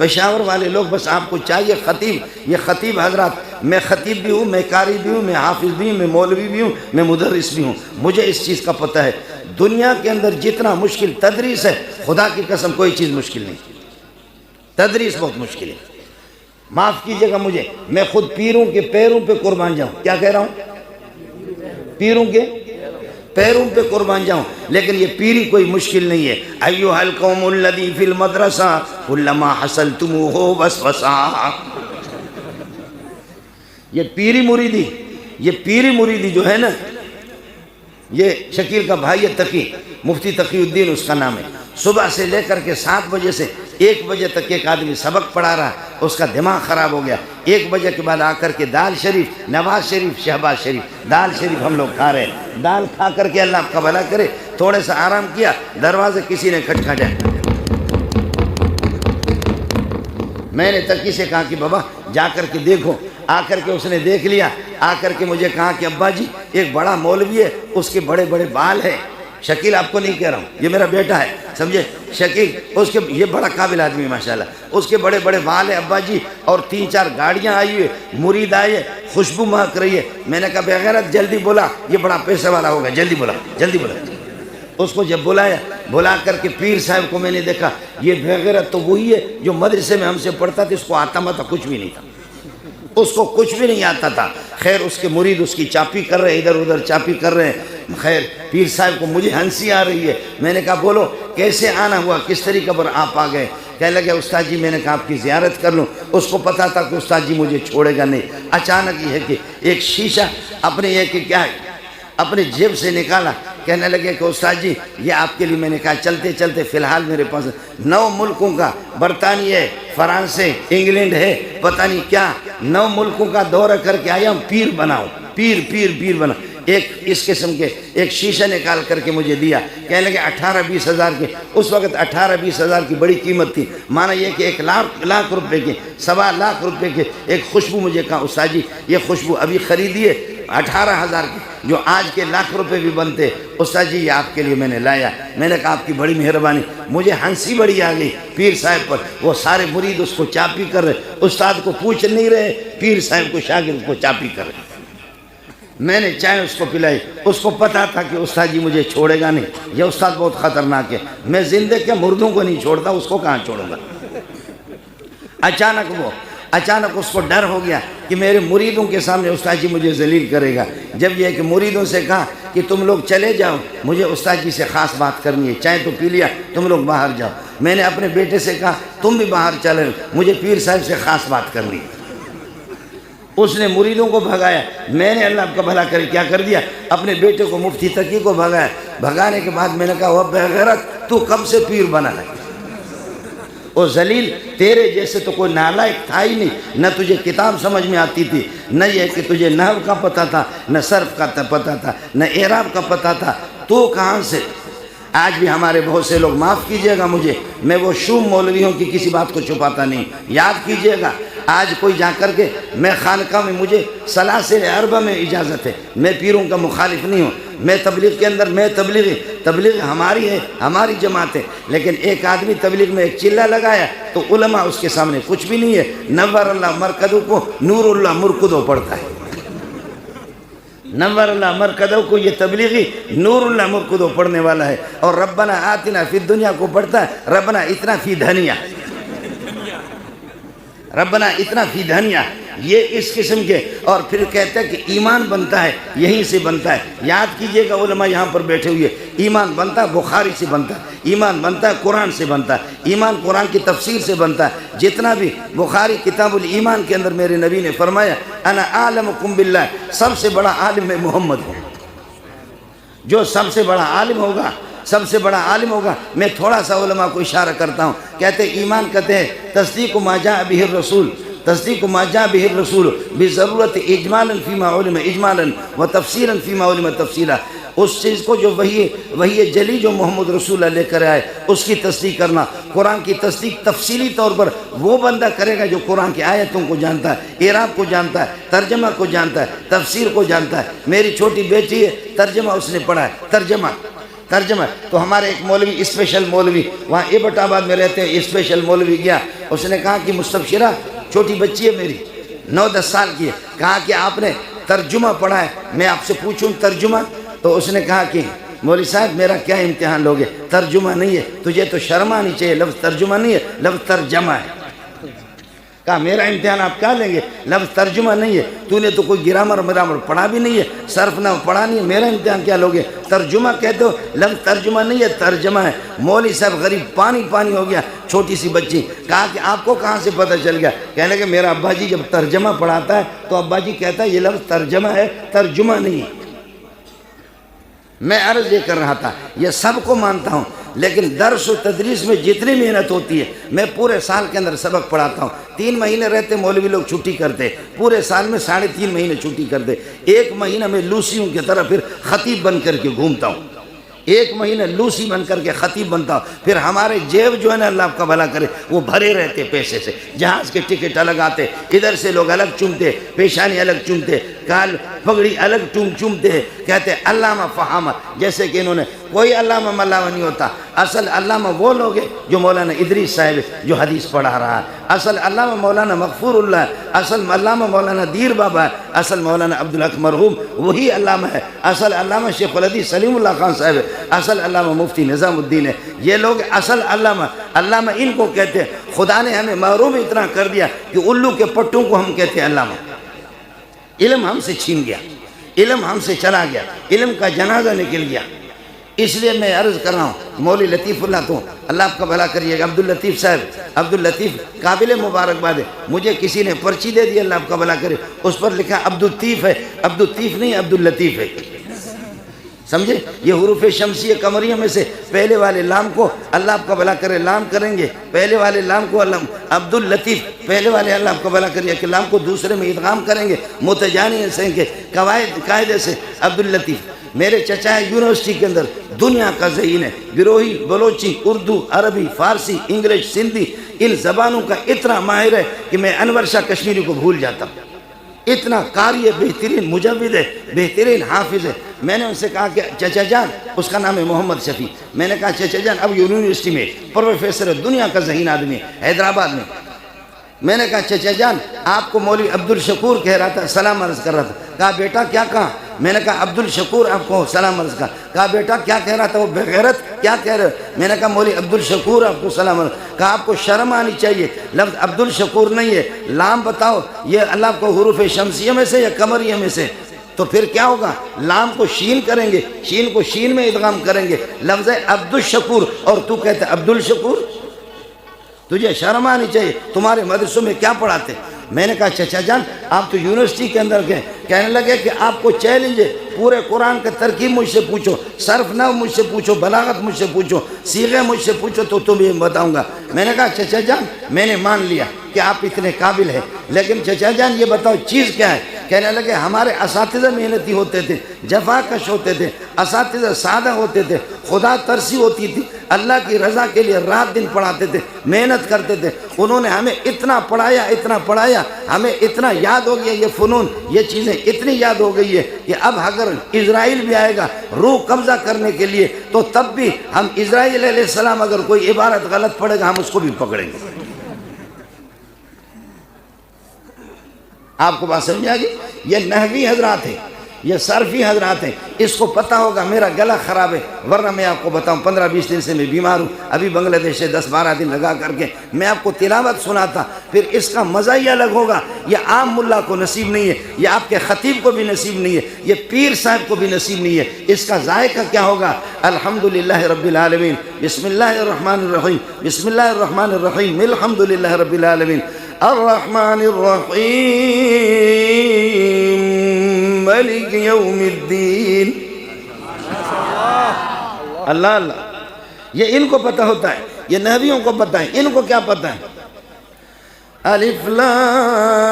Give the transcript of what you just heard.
پشاور والے لوگ بس آپ کو چاہیے خطیب، یہ خطیب حضرات، میں خطیب بھی ہوں، میں قاری بھی ہوں، میں حافظ بھی ہوں، میں مولوی بھی ہوں، میں مدرس بھی ہوں، مجھے اس چیز کا پتہ ہے دنیا کے اندر جتنا مشکل تدریس ہے، خدا کی قسم کوئی چیز مشکل نہیں، تدریس بہت مشکل ہے۔ معاف کیجئے گا مجھے، میں خود پیروں کے پیروں پہ قربان جاؤں، کیا کہہ رہا ہوں؟ پیروں کے پیروں پہ قربان جاؤں، لیکن یہ پیری کوئی مشکل نہیں ہے۔ ایھا القوم الذی فی المدرسہ کلما حصلتموہ وسوسہ، یہ پیری مریدی جو ہے نا، یہ شکیل کا بھائی تقی، مفتی تقی الدین اس کا نام ہے، صبح سے لے کر کے 7 بجے سے 1 بجے تک ایک آدمی سبق پڑھا رہا، اس کا دماغ خراب ہو گیا، 1 بجے کے بعد آ کر کے دال شریف، نواز شریف، شہباز شریف، دال شریف ہم لوگ کھا رہے ہیں، دال کھا کر کے اللہ آپ کا بھلا کرے، تھوڑے سا آرام کیا، دروازے کسی نے کھٹکھٹایا، میں نے تقی سے کہا کہ بابا جا کر کے دیکھو، آ کر کے اس نے دیکھ لیا، آ کر کے مجھے کہا کہ ابا جی ایک بڑا مولوی ہے، اس کے بڑے بڑے بال ہیں، شکیل آپ کو نہیں کہہ رہا ہوں، یہ میرا بیٹا ہے، سمجھے، شکیل اس کے، یہ بڑا قابل آدمی ماشاءاللہ، اس کے بڑے بڑے بال ہیں ابا جی، اور 3-4 گاڑیاں آئی ہوئی، مرید آئے ہیں، خوشبو مہک رہی ہے، میں نے کہا بے غیرت جلدی بولا، یہ بڑا پیسے والا ہوگا، جلدی بولا، جلدی بولا۔ اس کو جب بلایا، بلا کر کے پیر صاحب کو میں نے دیکھا، یہ بے غیرت تو وہی ہے جو مدرسے میں ہم سے پڑھتا تھا، اس کو آتا ماتا کچھ بھی نہیں تھا، اس کو کچھ بھی نہیں آتا تھا، خیر اس کے مرید اس کی چاپی کر رہے ہیں، ادھر ادھر چاپی کر رہے ہیں، خیر پیر صاحب کو مجھے ہنسی آ رہی ہے، میں نے کہا بولو کیسے آنا ہوا، کس طریقے پر آپ آ گئے؟ کہنے لگے استاد جی میں نے کہا آپ کی زیارت کر لوں، اس کو پتا تھا کہ استاد جی مجھے چھوڑے گا نہیں، اچانک یہ ہے کہ ایک شیشہ اپنے یہ کہ کیا ہے اپنے جیب سے نکالا، کہنے لگے کہ استاد جی یہ آپ کے لیے، میں نے کہا چلتے چلتے فی الحال میرے پاس 9 ملکوں کا، برطانیہ ہے، فرانس ہے، انگلینڈ ہے، پتہ نہیں کیا 9 ملکوں کا دورہ کر کے آیا ہوں، پیر بناؤ، پیر بناؤ، ایک اس قسم کے ایک شیشہ نکال کر کے مجھے دیا، کہنے لگے 18-20 ہزار کے، اس وقت 18-20 ہزار کی بڑی قیمت تھی، مانا یہ کہ 1 لاکھ روپے کے، 1.25 لاکھ روپے کے ایک خوشبو، مجھے کہا استاد جی یہ خوشبو ابھی خریدیے 18,000 کی، جو آج کے لاکھ روپے بھی بنتے، استاد جی یہ آپ کے لیے میں نے لایا، میں نے کہا آپ کی بڑی مہربانی، مجھے ہنسی بڑی آ گئی پیر صاحب پر، وہ سارے مرید اس کو چاپی کر رہے، استاد کو پوچھ نہیں رہے، پیر صاحب کو شاگرد کو چاپی کر رہے، میں نے چائے اس کو پلائی، اس کو پتا تھا کہ استاد جی مجھے چھوڑے گا نہیں، یہ استاد بہت خطرناک ہے، میں زندے کے مردوں کو نہیں چھوڑتا، اس کو کہاں چھوڑوں گا؟ اچانک اس کو ڈر ہو گیا کہ میرے مریدوں کے سامنے استاد جی مجھے ذلیل کرے گا، جب یہ کہ مریدوں سے کہا کہ تم لوگ چلے جاؤ، مجھے استاد جی سے خاص بات کرنی ہے، چائے تو پی لیا، تم لوگ باہر جاؤ، میں نے اپنے بیٹے سے کہا تم بھی باہر چلے، مجھے پیر صاحب سے خاص بات کرنی ہے، اس نے مریدوں کو بھگایا، میں نے اللہ آپ کا بھلا کرے کیا کر دیا، اپنے بیٹے کو مفتی تقی کو بھگایا، بھگانے کے بعد میں نے کہا وہ بے غیرت تو کب سے پیر بنا ہے؟ او ذلیل، تیرے جیسے تو کوئی نالائق تھا ہی نہیں، نہ تجھے کتاب سمجھ میں آتی تھی، نہ یہ کہ تجھے نحو کا پتہ تھا، نہ صرف کا پتہ تھا، نہ اعراب کا پتہ تھا، تو کہاں سے؟ آج بھی ہمارے بہت سے لوگ، معاف کیجئے گا مجھے، میں وہ شوم مولویوں کی کسی بات کو چھپاتا نہیں، یاد کیجئے گا، آج کوئی جا کر کے، میں خانقاہ میں مجھے سلاسل اربع میں اجازت ہے، میں پیروں کا مخالف نہیں ہوں، میں تبلیغ کے اندر، میں تبلیغ ہماری ہے، ہماری جماعت ہے، لیکن ایک آدمی تبلیغ میں ایک چلہ لگایا تو علماء اس کے سامنے کچھ بھی نہیں ہے، نور اللہ مرکدو کو نور اللہ مرکدو پڑھتا ہے، نور اللہ مرکدو کو یہ تبلیغی نور اللہ مرکدو پڑھنے والا ہے، اور ربنا آتنا فی الدنیا کو پڑھتا ہے ربنا اتنا فی دھنیا، ربنا اتنا فی دھنیا، یہ اس قسم کے، اور پھر کہتے ہیں کہ ایمان بنتا ہے یہیں سے بنتا ہے، یاد کیجئے گا علماء یہاں پر بیٹھے ہوئے، ایمان بنتا ہے بخاری سے بنتا ہے، ایمان بنتا ہے قرآن سے بنتا ہے، ایمان قرآن کی تفسیر سے بنتا ہے، جتنا بھی بخاری کتاب الایمان کے اندر میرے نبی نے فرمایا انا اعلمکم باللہ، سب سے بڑا عالم میں محمد ہوں، جو سب سے بڑا عالم ہوگا، میں تھوڑا سا علماء کو اشارہ کرتا ہوں، کہتے ایمان کہتے ہیں تصدیق ما جاء به الرسول، تصدیق ما جاء به الرسول بضرورت اجمالا فيما علم اجمالا وتفصيلا فيما علم تفصيلا، اس چیز کو جو وہی جلی جو محمد رسول اللہ لے کر آئے اس کی تصدیق کرنا، قرآن کی تصدیق تفصیلی طور پر وہ بندہ کرے گا جو قرآن کی آیتوں کو جانتا ہے، اعراب کو جانتا ہے، ترجمہ کو جانتا ہے، تفسیر کو جانتا ہے، میری چھوٹی بیٹی ہے، ترجمہ اس نے پڑھا ہے، ترجمہ. تو ہمارے ایک مولوی اسپیشل مولوی وہاں ایبٹ آباد میں رہتے ہیں، اسپیشل مولوی گیا، اس نے کہا کہ مستبشرہ چھوٹی بچی ہے میری 9-10 سال کی ہے، کہا کہ آپ نے ترجمہ پڑھا ہے، میں آپ سے پوچھوں ترجمہ؟ تو اس نے کہا کہ مولوی صاحب میرا کیا امتحان لوگے، ترجمہ نہیں ہے، تجھے تو شرم آنی چاہیے، لفظ ترجمہ نہیں ہے، لفظ ترجمہ ہے. کہا میرا امتحان آپ کیا لیں گے، لفظ ترجمہ نہیں ہے، تو نے تو کوئی گرامر پڑھا بھی نہیں ہے، صرف نہ پڑھا نہیں ہے، میرا امتحان کیا لوگے، ترجمہ کہتے ہو، لفظ ترجمہ نہیں ہے ترجمہ ہے. مولوی صاحب غریب پانی ہو گیا، چھوٹی سی بچی. کہا کہ آپ کو کہاں سے پتہ چل گیا؟ کہنے کہ میرا ابا جی جب ترجمہ پڑھاتا ہے تو ابا جی کہتا ہے یہ لفظ ترجمہ ہے، ترجمہ نہیں ہے. میں عرض یہ کر رہا تھا، یہ سب کو مانتا ہوں، لیکن درس و تدریس میں جتنی محنت ہوتی ہے، میں پورے سال کے اندر سبق پڑھاتا ہوں. 3 مہینے رہتے مولوی لوگ چھٹی کرتے، پورے سال میں 3.5 مہینے چھٹی کرتے. 1 مہینہ میں لوسیوں کی طرح پھر خطیب بن کر کے گھومتا ہوں، 1 مہینہ لوسی بن کر کے خطیب بنتا ہوں. پھر ہمارے جیب جو ہے نا، اللہ آپ کا بھلا کرے، وہ بھرے رہتے پیسے سے. جہاز کے ٹکٹ الگ آتے، ادھر سے لوگ الگ چومتے، پیشانی الگ چومتے، کال پگڑی الگ چومتے، کہتے علامہ فہامہ. جیسے کہ انہوں نے کوئی علامہ ملاوہ نہیں ہوتا، اصل علامہ وہ لوگ ہیں جو مولانا ادریس صاحب جو حدیث پڑھا رہا ہے، اصل علامہ مولانا مغفور اللہ ہے، اصل علامہ مولانا دیر بابا ہے، اصل مولانا عبدالحق مرحوم وہی علامہ ہے، اصل علامہ شیخ الحدیث سلیم اللہ خان صاحب ہے، اصل علامہ مفتی نظام الدین ہے. یہ لوگ اصل علامہ ان کو کہتے ہیں. خدا نے ہمیں محروم اتنا کر دیا کہ الو کے پٹوں کو ہم کہتے ہیں علامہ. علم ہم سے چھین گیا، علم ہم سے چلا گیا، علم کا جنازہ نکل گیا. اس لیے میں عرض کر رہا ہوں، مولوی لطیف اللہ تو اللہ آپ کا بھلا کریے گا، عبداللطیف صاحب، عبداللطیف قابل مبارکباد ہے. مجھے کسی نے پرچی دے دی، اللہ آپ کا بھلا کرے، اس پر لکھا عبدالطیف ہے، عبدالطیف نہیں عبداللطیف ہے. سمجھے؟ یہ حروف شمسی قمریہ میں سے پہلے والے لام کو اللہ آپ کا بھلا کرے لام کریں گے، پہلے والے لام کو عبداللطیف، پہلے والے اللہ آپ کا بھلا کریے کہ لام کو دوسرے میں ادغام کریں گے متجانی سے کے قاعدے سے عبداللطیف. میرے چچا ہے یونیورسٹی کے اندر دنیا کا ذہین ہے، گروہی، بلوچی، اردو، عربی، فارسی، انگلش، سندھی، ان زبانوں کا اتنا ماہر ہے کہ میں انور شاہ کشمیری کو بھول جاتا ہوں. اتنا قاری ہے، بہترین مجود ہے، بہترین حافظ ہے. میں نے ان سے کہا کہ چچا جان، اس کا نام ہے محمد شفیع، میں نے کہا چچا جان اب یونیورسٹی میں پروفیسر ہے، دنیا کا ذہین آدمی ہے حیدرآباد میں. میں نے کہا چچا جان آپ کو مولوی عبدالشکور کہہ رہا تھا، سلام عرض کر رہا تھا. کہا بیٹا کیا کہا؟ میں نے کہا عبدالشکور آپ کو سلام عرض کہا. کہا بیٹا کیا کہہ رہا تھا وہ بغیرت، کیا کہہ رہے؟ میں نے کہا مولوی عبدالشکور آپ کو سلام عرض. کہا آپ کو شرم آنی چاہیے، لفظ عبدالشکور نہیں ہے، لام بتاؤ یہ اللہ کو حروف شمسیہ میں سے یا قمریہ میں سے؟ تو پھر کیا ہوگا؟ لام کو شین کریں گے، شین کو شین میں ادغام کریں گے، لفظ عبدالشکور، اور تو کہتے عبدالشکور. تجھے شرم آنی چاہیے، تمہارے مدرسوں میں کیا پڑھاتے؟ میں نے کہا چچا جان آپ تو یونیورسٹی کے اندر گئے. کہنے لگے کہ آپ کو چیلنج ہے، پورے قرآن کا ترکیب مجھ سے پوچھو، صرف نحو مجھ سے پوچھو، بلاغت مجھ سے پوچھو، صیغے مجھ سے پوچھو تو تمہیں بتاؤں گا. میں نے کہا چچا جان میں نے مان لیا کہ آپ اتنے قابل ہیں، لیکن چچا جان یہ بتاؤ چیز کیا ہے؟ کہنے لگے ہمارے اساتذہ محنتی ہوتے تھے، جفا کش ہوتے تھے، اساتذہ سادہ ہوتے تھے، خدا ترسی ہوتی تھی، اللہ کی رضا کے لیے رات دن پڑھاتے تھے، محنت کرتے تھے. انہوں نے ہمیں اتنا پڑھایا، ہمیں اتنا یاد ہو گیا، یہ فنون، یہ چیزیں اتنی یاد ہو گئی ہے کہ اب اگر اسرائیل بھی آئے گا روح قبضہ کرنے کے لیے تو تب بھی ہم اسرائیل علیہ السلام اگر کوئی عبارت غلط پڑھے گا ہم اس کو بھی پکڑیں گے. آپ کو بات سمجھ آ گئی؟ یہ نحوی حضرات ہیں، یہ صرفی حضرات ہیں، اس کو پتہ ہوگا. میرا گلا خراب ہے، ورنہ میں آپ کو بتاؤں 15-20 دن سے میں بیمار ہوں، ابھی بنگلہ دیش سے 10-12 دن لگا کر کے میں آپ کو تلاوت سناتا، پھر اس کا مزہ ہی الگ ہوگا. یہ عام ملا کو نصیب نہیں ہے، یہ آپ کے خطیب کو بھی نصیب نہیں ہے، یہ پیر صاحب کو بھی نصیب نہیں ہے. اس کا ذائقہ کیا ہوگا؟ الحمدللہ رب العالمین، بسم اللہ الرحمن الرحیم، بسم اللہ الرحمن الرحیم، الحمدللہ رب العالمین، الرحمن الرحیم، مالک یوم الدین. اللہ اللہ، یہ ان کو پتہ ہوتا ہے، یہ نحویوں کو پتہ ہے. ان کو کیا پتہ ہے؟ الف لام